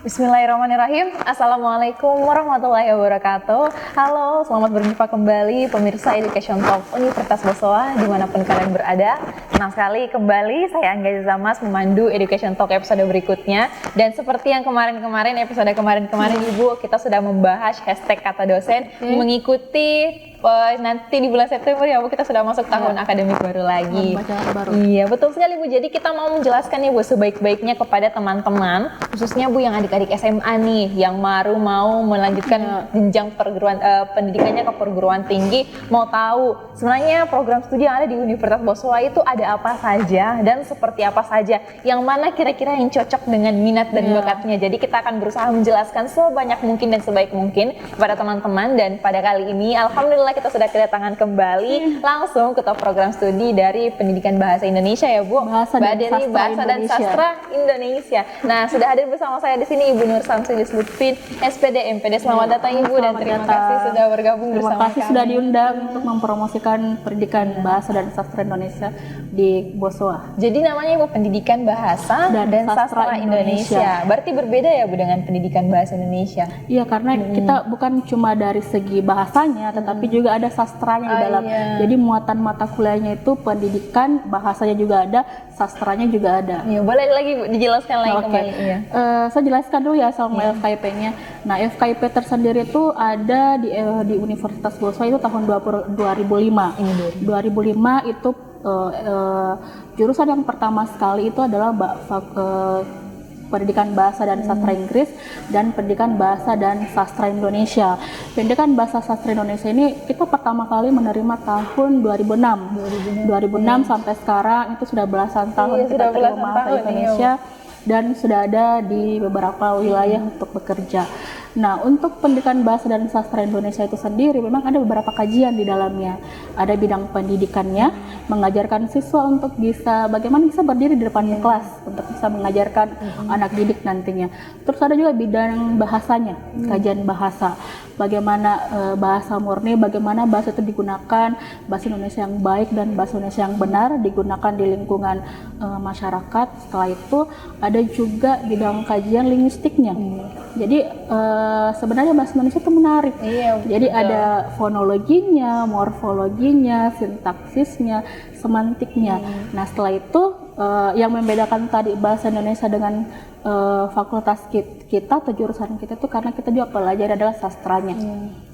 Bismillahirrahmanirrahim. Assalamualaikum warahmatullahi wabarakatuh. Halo, selamat berjumpa kembali pemirsa Education Talk Universitas Bosowa dimanapun kalian berada. Senang sekali kembali saya Angga Zamas memandu Education Talk episode berikutnya. Dan seperti yang episode kemarin Ibu, kita sudah membahas hashtag kata dosen mengikuti nanti di bulan September ya Bu, kita sudah masuk tahun akademik baru lagi. Iya, betul sekali Bu. Jadi kita mau menjelaskan nih Bu sebaik-baiknya kepada teman-teman, khususnya Bu yang adik-adik SMA nih yang baru mau melanjutkan jenjang pendidikannya ke perguruan tinggi, mau tahu sebenarnya program studi yang ada di Universitas Bosowa itu ada apa saja dan seperti apa saja, yang mana kira-kira yang cocok dengan minat dan bakatnya. Jadi kita akan berusaha menjelaskan sebanyak mungkin dan sebaik mungkin kepada teman-teman. Dan pada kali ini alhamdulillah kita sudah kedatangan kembali langsung ke top program studi dari Pendidikan Bahasa Indonesia ya Bu. Bahasa dan Sastra Indonesia. Nah, sudah hadir bersama saya di sini Ibu Nur Samsudis Lutfi, SPD MPD. Selamat datang Ibu dan terima kasih sudah bergabung bersama kami. Terima kasih sudah diundang untuk mempromosikan pendidikan bahasa dan sastra Indonesia di Bosowa. Jadi namanya Ibu Pendidikan Bahasa dan Sastra Indonesia. Berarti berbeda ya Bu dengan Pendidikan Bahasa Indonesia? Iya, karena kita bukan cuma dari segi bahasanya, tetapi juga ada sastranya di dalam. Jadi muatan mata kuliahnya itu pendidikan, bahasanya juga ada, sastranya juga ada. Iya, boleh lagi Bu dijelaskan lagi kembali. Iya. Saya jelaskan dulu ya sama FKIP-nya. Nah, FKIP tersendiri itu ada di Universitas Bosowa itu tahun 2005. 2005 itu jurusan yang pertama sekali itu adalah Pendidikan Bahasa dan Sastra Inggris dan Pendidikan Bahasa dan Sastra Indonesia. Pendidikan Bahasa Sastra Indonesia ini kita pertama kali menerima tahun 2006 sampai sekarang itu sudah belasan tahun kita terima bahasa Indonesia dan sudah ada di beberapa wilayah untuk bekerja. Nah, untuk pendidikan bahasa dan sastra Indonesia itu sendiri memang ada beberapa kajian di dalamnya. Ada bidang pendidikannya, mengajarkan siswa untuk bagaimana bisa berdiri di depan kelas untuk bisa mengajarkan anak didik nantinya. Terus ada juga bidang bahasanya, kajian bahasa. Bagaimana bahasa murni, bagaimana bahasa itu digunakan, bahasa Indonesia yang baik dan bahasa Indonesia yang benar digunakan di lingkungan masyarakat. Setelah itu ada juga bidang kajian linguistiknya. Jadi sebenarnya bahasa Indonesia itu menarik. Jadi ada fonologinya, morfologinya, sintaksisnya, semantiknya. Nah, setelah itu yang membedakan tadi bahasa Indonesia dengan fakultas kita atau jurusan kita itu karena kita juga pelajari adalah sastranya.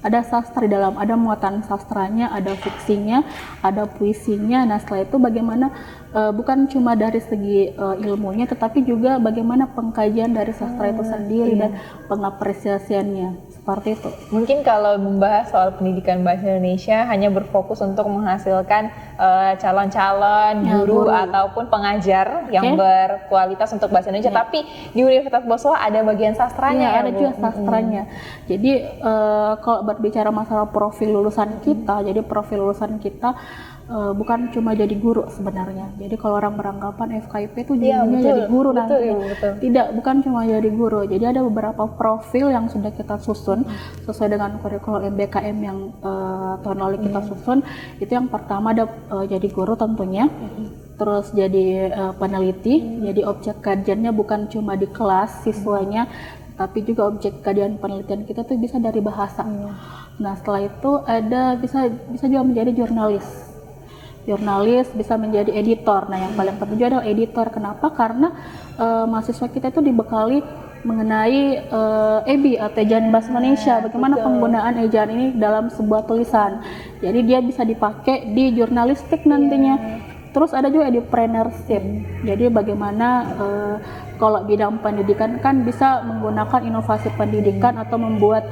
Ada sastra di dalam, ada muatan sastranya, ada fiksinya, ada puisinya. Nah, setelah itu bagaimana bukan cuma dari segi ilmunya, tetapi juga bagaimana pengkajian dari sastra itu sendiri dan pengapresiasiannya. Seperti itu. Mungkin kalau membahas soal pendidikan bahasa Indonesia hanya berfokus untuk menghasilkan calon-calon guru ataupun pengajar yang berkualitas untuk bahasa Indonesia. Tapi di Universitas Bosowa ada bagian sastranya. Ada juga sastranya. Jadi kalau berbicara masalah profil lulusan kita, jadi profil lulusan kita bukan cuma jadi guru sebenarnya. Jadi kalau orang beranggapan FKIP itu jadi guru nanti. Tidak, bukan cuma jadi guru. Jadi ada beberapa profil yang sudah kita susun sesuai dengan kurikulum MBKM yang tahun lalu kita susun. Itu yang pertama ada jadi guru tentunya. Terus jadi peneliti. Jadi objek kajiannya bukan cuma di kelas siswanya, tapi juga objek kajian penelitian kita tuh bisa dari bahasa. Nah, setelah itu ada bisa juga menjadi jurnalis, bisa menjadi editor. Nah, yang paling penting juga adalah editor. Kenapa? Karena mahasiswa kita itu dibekali mengenai EBI atau ejaan bahasa Indonesia. Bagaimana penggunaan ejaan ini dalam sebuah tulisan. Jadi dia bisa dipakai di jurnalistik nantinya. Terus ada juga entrepreneurship. Jadi bagaimana kalau bidang pendidikan kan bisa menggunakan inovasi pendidikan atau membuat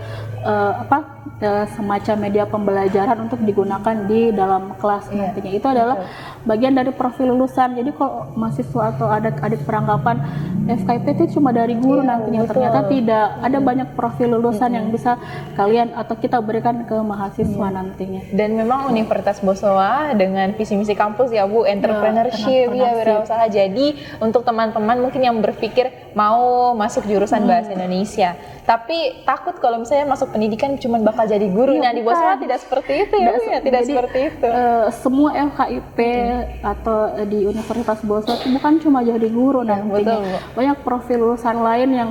semacam media pembelajaran untuk digunakan di dalam kelas nantinya. Itu adalah bagian dari profil lulusan. Jadi kalau mahasiswa atau adik-adik beranggapan FKIP itu cuma dari guru nantinya, ternyata tidak. Ada banyak profil lulusan yang bisa kalian atau kita berikan ke mahasiswa nantinya. Dan memang Universitas Bosowa dengan visi misi kampus ya Bu, entrepreneurship, ya wirausaha. Jadi untuk teman-teman mungkin yang berpikir mau masuk jurusan bahasa Indonesia, tapi takut kalau misalnya masuk pendidikan cuma bakal jadi guru. Nah di Boswa tidak seperti itu ya, Bu, ya? Tidak Jadi, seperti itu. semua FKIP atau di Universitas Boswa itu bukan cuma jadi guru nantinya. Betul, Bu. Banyak profil lulusan lain yang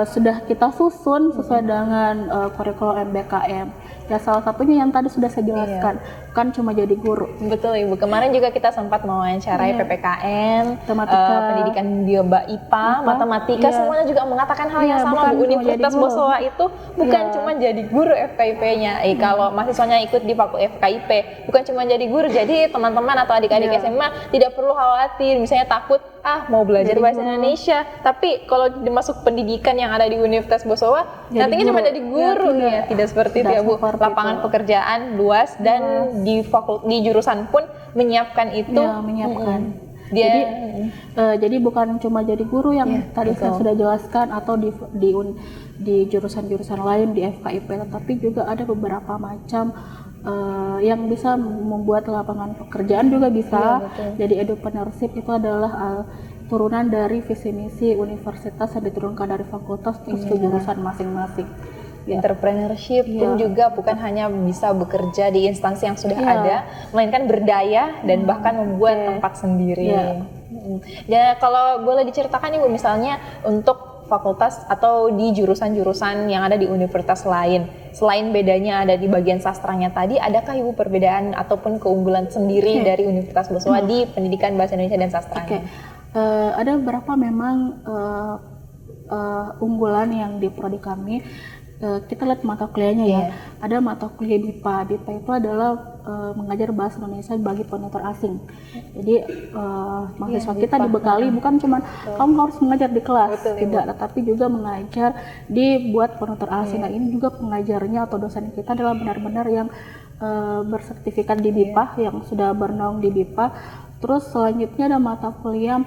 sudah kita susun sesuai dengan kurikulum MBKM. Ya salah satunya yang tadi sudah saya jelaskan, kan cuma jadi guru. Betul Ibu, kemarin juga kita sempat mewawancarai PPKN, Matematika, pendidikan bioba IPA, matematika, semuanya juga mengatakan hal yang sama. bukan Bu, cuma Universitas jadi guru. Boswa itu bukan cuma jadi guru FKIP-nya. Kalau mahasiswanya ikut di Fakultas FKIP, bukan cuma jadi guru, jadi teman-teman atau adik-adik SMA tidak perlu khawatir, misalnya takut mau belajar bahasa Indonesia, tapi kalau masuk pendidikan yang ada di Universitas Boswa, nantinya cuma jadi guru. Tidak seperti itu ya Bu. Lapangan pekerjaan luas dan di jurusan pun menyiapkan itu. Menyiapkan. Jadi bukan cuma jadi guru yang tadi saya sudah jelaskan atau di jurusan-jurusan lain di FKIP, tetapi juga ada beberapa macam yang bisa membuat lapangan pekerjaan juga bisa. Jadi entrepreneurship itu adalah turunan dari visi misi universitas yang diturunkan dari fakultas terus ke jurusan masing-masing. Entrepreneurship pun juga bukan hanya bisa bekerja di instansi yang sudah ada, melainkan berdaya dan bahkan membuat tempat sendiri. Ya, kalau boleh diceritakan Ibu, misalnya untuk fakultas atau di jurusan-jurusan yang ada di universitas lain, selain bedanya ada di bagian sastranya tadi, adakah Ibu perbedaan ataupun keunggulan sendiri dari Universitas Boswa di pendidikan bahasa Indonesia dan sastranya? Ada beberapa memang unggulan yang di prodi kami. Kita lihat mata kuliahnya ya. Ada mata kuliah BIPA. BIPA itu adalah mengajar bahasa Indonesia bagi penutur asing. Jadi mahasiswa kita dibekali bukan cuma kamu harus mengajar di kelas, tidak, tetapi juga mengajar dibuat penutur asing. Nah ini juga pengajarnya atau dosen kita adalah benar-benar yang bersertifikat di BIPA, yang sudah bernaung di BIPA. Terus selanjutnya ada mata kuliah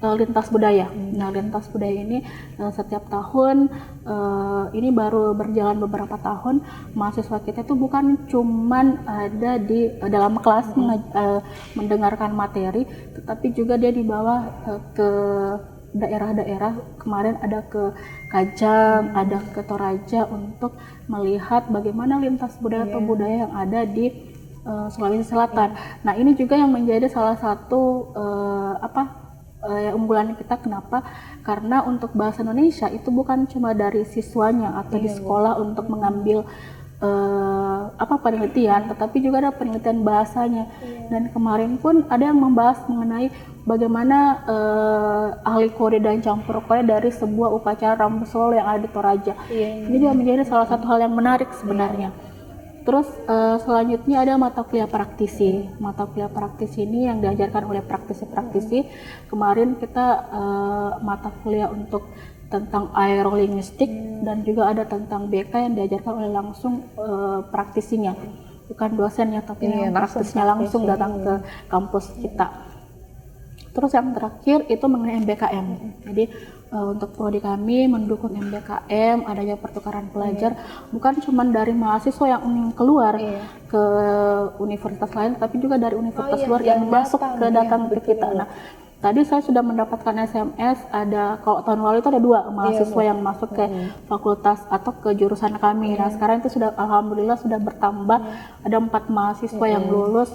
lintas budaya. Nah, lintas budaya ini setiap tahun, ini baru berjalan beberapa tahun, mahasiswa kita itu bukan cuman ada di dalam kelas mendengarkan materi, tetapi juga dia dibawa ke daerah-daerah. Kemarin ada ke Kajang, ada ke Toraja untuk melihat bagaimana lintas budaya atau budaya yang ada di Sulawesi Selatan. Nah, ini juga yang menjadi salah satu unggulan kita. Kenapa? Karena untuk bahasa Indonesia itu bukan cuma dari siswanya atau di sekolah untuk mengambil penelitian, tetapi juga ada penelitian bahasanya. Dan kemarin pun ada yang membahas mengenai bagaimana ahli kode dan campur kode dari sebuah upacara Rambu Solo yang ada di Toraja. Ini juga menjadi salah satu hal yang menarik sebenarnya. Terus selanjutnya ada mata kuliah praktisi. Mata kuliah praktisi ini yang diajarkan oleh praktisi-praktisi. Kemarin kita mata kuliah untuk tentang aerolinguistik dan juga ada tentang BK yang diajarkan oleh langsung praktisinya. Bukan dosennya tapi praktisnya langsung datang ke kampus kita. Terus yang terakhir itu mengenai MBKM. Jadi untuk prodi kami mendukung MBKM, adanya pertukaran pelajar, bukan cuma dari mahasiswa yang ingin keluar ke universitas lain, tapi juga dari universitas luar yang masuk datang ke kita. Nah, tadi saya sudah mendapatkan SMS, kalau tahun lalu itu ada 2 mahasiswa yang masuk ke fakultas atau ke jurusan kami. Nah, sekarang itu sudah alhamdulillah sudah bertambah, ada 4 mahasiswa yang lulus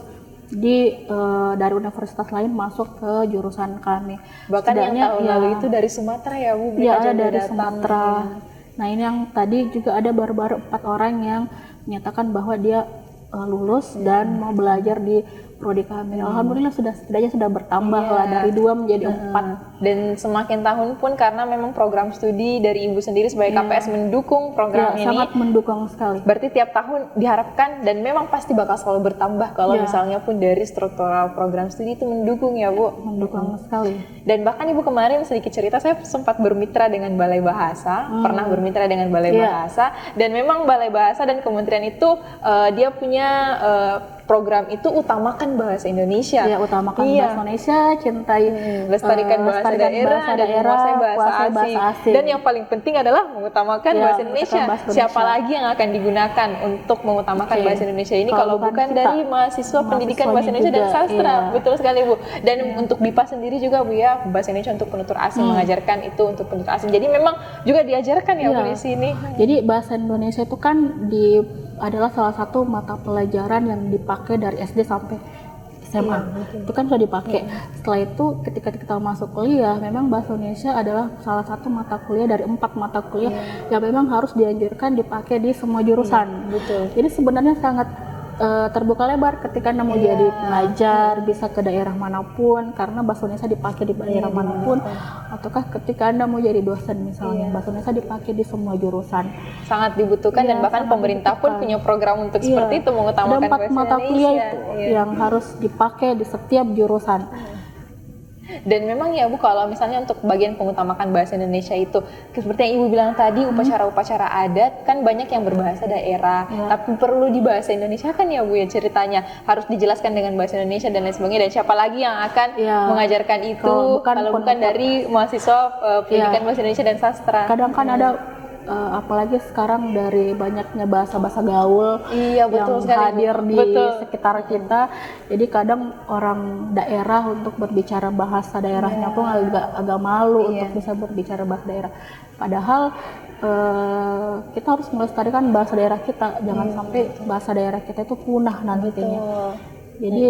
dari universitas lain masuk ke jurusan kami. Bahkan yang tahun lalu itu dari Sumatera ya Bu? Iya, dari Sumatera. Nah ini yang tadi juga ada baru-baru 4 orang yang menyatakan bahwa dia lulus dan mau belajar di prodi kami. Alhamdulillah setidaknya sudah bertambah lah, dari 2 menjadi 4. Dan semakin tahun pun karena memang program studi dari Ibu sendiri sebagai KPS mendukung program ini. Sangat mendukung sekali. Berarti tiap tahun diharapkan dan memang pasti bakal selalu bertambah kalau misalnya pun dari struktural program studi itu mendukung ya Bu. Mendukung sekali. Dan bahkan Ibu kemarin sedikit cerita, saya sempat bermitra dengan Balai Bahasa, pernah bermitra dengan Balai Bahasa, dan memang Balai Bahasa dan Kementerian itu dia punya program itu utamakan bahasa Indonesia. Ya, utamakan bahasa Indonesia, cintai lestarikan bahasa daerah dan menguasai bahasa asing. Dan yang paling penting adalah mengutamakan bahasa Indonesia. Siapa lagi yang akan digunakan untuk mengutamakan bahasa Indonesia ini kalau bukan dari mahasiswa pendidikan bahasa Indonesia dan sastra. Betul sekali, Bu. Dan untuk BIPA sendiri juga, Bu, ya, bahasa Indonesia untuk penutur asing, mengajarkan itu untuk penutur asing. Jadi memang juga diajarkan ya, Bu, di sini. Jadi bahasa Indonesia itu kan adalah salah satu mata pelajaran yang dipakai dari SD sampai SMA. Itu kan sudah dipakai. Setelah itu ketika kita masuk kuliah, memang bahasa Indonesia adalah salah satu mata kuliah dari 4 mata kuliah yang memang harus dianjurkan dipakai di semua jurusan. Jadi sebenarnya sangat terbuka lebar ketika Anda mau jadi pengajar, bisa ke daerah manapun karena bahasa Indonesia dipakai di daerah manapun, ataukah ketika Anda mau jadi dosen misalnya, bahasa Indonesia dipakai di semua jurusan. Sangat dibutuhkan dan bahkan pemerintah pun punya program untuk seperti itu, mengutamakan bahasa Indonesia. Ada 4 mata kuliah itu yang harus dipakai di setiap jurusan. Dan memang ya, Bu, kalau misalnya untuk bagian pengutamakan bahasa Indonesia itu seperti yang Ibu bilang tadi, upacara-upacara adat kan banyak yang berbahasa daerah, tapi perlu di bahasa Indonesia kan ya, Bu, ya, ceritanya harus dijelaskan dengan bahasa Indonesia dan lain sebagainya. Dan siapa lagi yang akan mengajarkan itu kalau bukan dari mahasiswa pendidikan bahasa Indonesia dan sastra. Kadang kan ada apalagi sekarang dari banyaknya bahasa-bahasa gaul yang hadir di sekitar kita, jadi kadang orang daerah untuk berbicara bahasa daerahnya pun agak malu untuk bisa berbicara bahasa daerah. Padahal kita harus melestarikan bahasa daerah kita, jangan sampai bahasa daerah kita itu punah nantinya. Jadi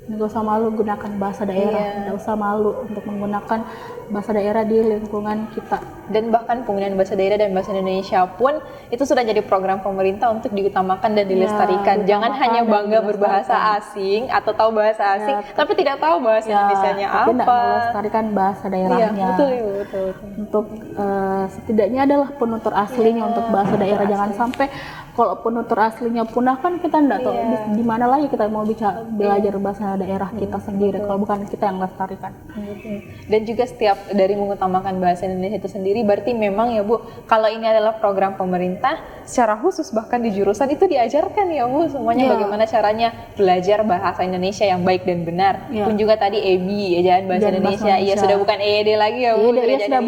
nggak usah malu gunakan bahasa daerah, nggak usah malu untuk menggunakan bahasa daerah di lingkungan kita. Dan bahkan penggunaan bahasa daerah dan bahasa Indonesia pun itu sudah jadi program pemerintah untuk diutamakan dan dilestarikan. Jangan hanya bangga berbahasa asing atau tahu bahasa asing, tapi tidak tahu bahasa Indonesianya apa. Tapi tidak melestarikan bahasa daerahnya. Betul. Untuk setidaknya adalah penutur aslinya untuk bahasa daerah. Jangan sampai kalau penutur aslinya punah kan kita tidak tahu di mana lagi kita mau belajar bahasa daerah kita sendiri kalau bukan kita yang melestarikan. Dan juga setiap dari mengutamakan bahasa Indonesia itu sendiri berarti memang ya, Bu, kalau ini adalah program pemerintah secara khusus bahkan di jurusan itu diajarkan ya, Bu, semuanya bagaimana caranya belajar bahasa Indonesia yang baik dan benar. Pun juga tadi EBI, ejaan bahasa Indonesia. Iya, sudah bukan EYD lagi ya, Bu. Sudah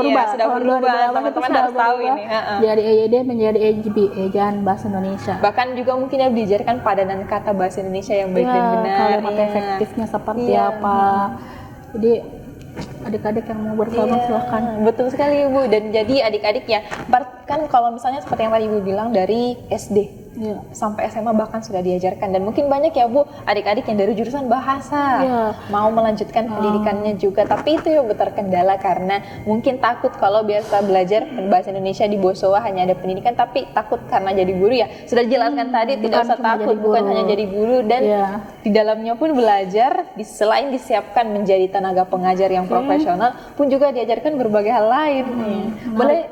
berubah. Teman-teman harus tahu ini. Jadi EYD menjadi EJB, ejaan bahasa Indonesia. Bahkan juga mungkin ya diajarkan padanan kata bahasa Indonesia yang baik dan benar. Kalimat efektifnya seperti apa. Jadi adik-adik yang mau bergabung silahkan. Betul sekali, Bu. Dan jadi adik-adik ya, kan kalau misalnya seperti yang tadi Ibu bilang dari SD sampai SMA bahkan sudah diajarkan. Dan mungkin banyak ya, Bu, adik-adik yang dari jurusan bahasa mau melanjutkan pendidikannya juga, tapi itu ya terkendala karena mungkin takut kalau biasa belajar bahasa Indonesia di Bosowa hanya ada pendidikan, tapi takut karena jadi guru ya. Sudah dijelaskan tadi tidak usah takut, bukan hanya jadi guru dan di dalamnya pun belajar selain disiapkan menjadi tenaga pengajar yang profesional pun juga diajarkan berbagai hal lain. Boleh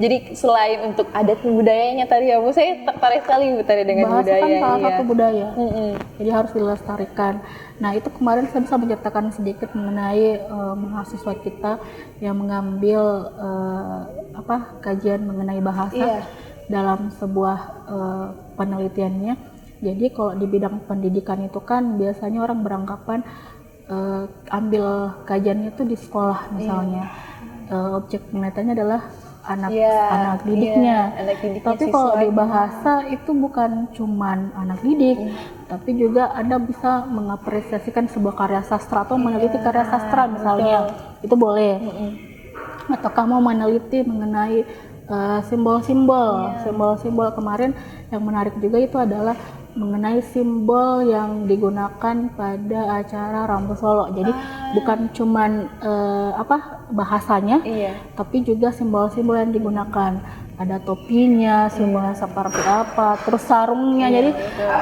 jadi selain untuk adat budayanya tadi ya, Bu, saya tertarik sekali dengan bahasa budaya. Kan salah satu budaya. Jadi harus dilestarikan. Nah, itu kemarin saya bisa menceritakan sedikit mengenai mahasiswa kita yang mengambil kajian mengenai bahasa dalam sebuah penelitiannya. Jadi kalau di bidang pendidikan itu kan biasanya orang beranggapan ambil kajiannya itu di sekolah misalnya. Objek penelitiannya adalah anak didiknya. Tapi kalau di bahasa itu bukan cuman anak didik, tapi juga Anda bisa mengapresiasikan sebuah karya sastra atau meneliti karya sastra misalnya. Itu boleh. Ataukah mau meneliti mengenai simbol-simbol kemarin yang menarik juga itu adalah mengenai simbol yang digunakan pada acara Rambu Solo. Jadi bukan cuman bahasanya, tapi juga simbol-simbol yang digunakan. Ada topinya, simbolnya seperti apa, terus sarungnya. Jadi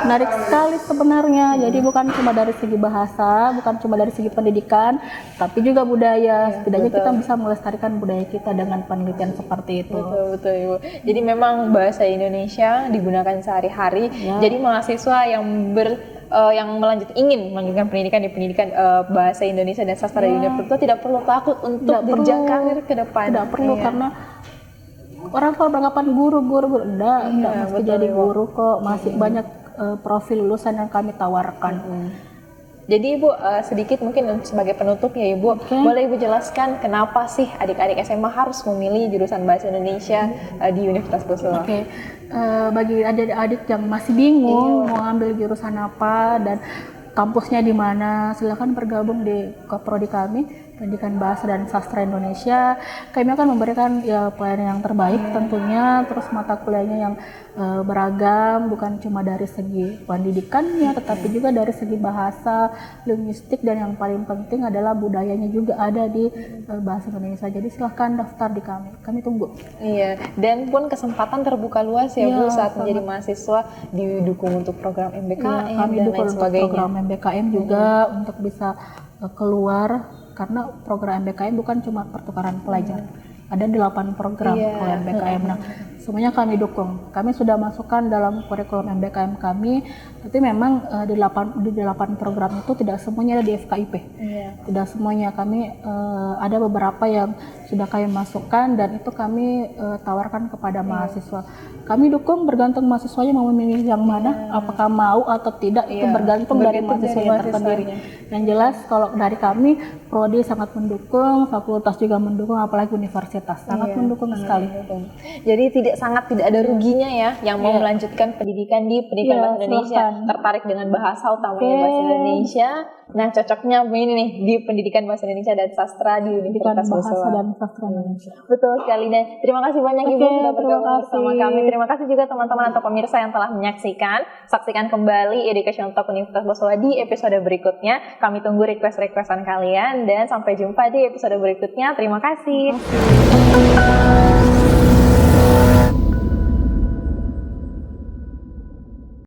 menarik sekali sebenarnya. Jadi bukan cuma dari segi bahasa, bukan cuma dari segi pendidikan, tapi juga budaya. Setidaknya kita bisa melestarikan budaya kita dengan penelitian seperti itu. Betul, Ibu. Jadi memang bahasa Indonesia digunakan sehari-hari. Jadi mahasiswa yang ingin melanjutkan pendidikan di pendidikan bahasa Indonesia dan sastra di universitas tidak perlu takut untuk jenjang karir ke depan. Tidak perlu karena orang kalau beranggapan guru enggak mesti jadi guru kok, masih banyak profil lulusan yang kami tawarkan. Jadi Ibu sedikit mungkin sebagai penutup ya Ibu, boleh Ibu jelaskan kenapa sih adik-adik SMA harus memilih jurusan Bahasa Indonesia di Universitas Bosowa? Bagi adik-adik yang masih bingung mau ambil jurusan apa dan kampusnya di mana, silakan bergabung di prodi kami, Pendidikan Bahasa dan Sastra Indonesia. Kami akan memberikan ya pelayanan yang terbaik tentunya, terus mata kuliahnya yang beragam, bukan cuma dari segi pendidikannya, tetapi juga dari segi bahasa, linguistik, dan yang paling penting adalah budayanya juga ada di Bahasa Indonesia. Jadi silahkan daftar di kami tunggu. Iya, dan pun kesempatan terbuka luas ya Bu saat menjadi mahasiswa, didukung untuk program MBKM Kami dan dukung lain untuk sebagainya. program MBKM juga untuk bisa keluar, karena program MBKM bukan cuma pertukaran pelajar. Ada 8 program kalau MBKM. Nah, semuanya kami dukung. Kami sudah masukkan dalam kurikulum MBKM kami, tapi memang di 8 program itu tidak semuanya ada di FKIP. Tidak semuanya. Kami ada beberapa yang sudah kami masukkan dan itu kami tawarkan kepada mahasiswa. Kami dukung, bergantung mahasiswanya mau memilih yang mana, apakah mau atau tidak, itu bergantung dari mahasiswanya tersendiri. Yang jelas kalau dari kami, prodi sangat mendukung, fakultas juga mendukung, apalagi universitas sangat mendukung sekali. Jadi tidak ada ruginya ya yang mau melanjutkan pendidikan di Pendidikan Bahasa Indonesia, tertarik dengan bahasa utamanya Bahasa Indonesia. Nah, cocoknya ini nih di Pendidikan Bahasa Indonesia dan Sastra di Universitas Bosowa. Dan Sastra Indonesia. Betul sekali. Nah, terima kasih banyak Ibu sudah bergabung bersama kami. Terima kasih juga teman-teman atau pemirsa yang telah menyaksikan. Saksikan kembali Education Talk Universitas Bosowa di episode berikutnya. Kami tunggu request-requestan kalian dan sampai jumpa di episode berikutnya. Terima kasih.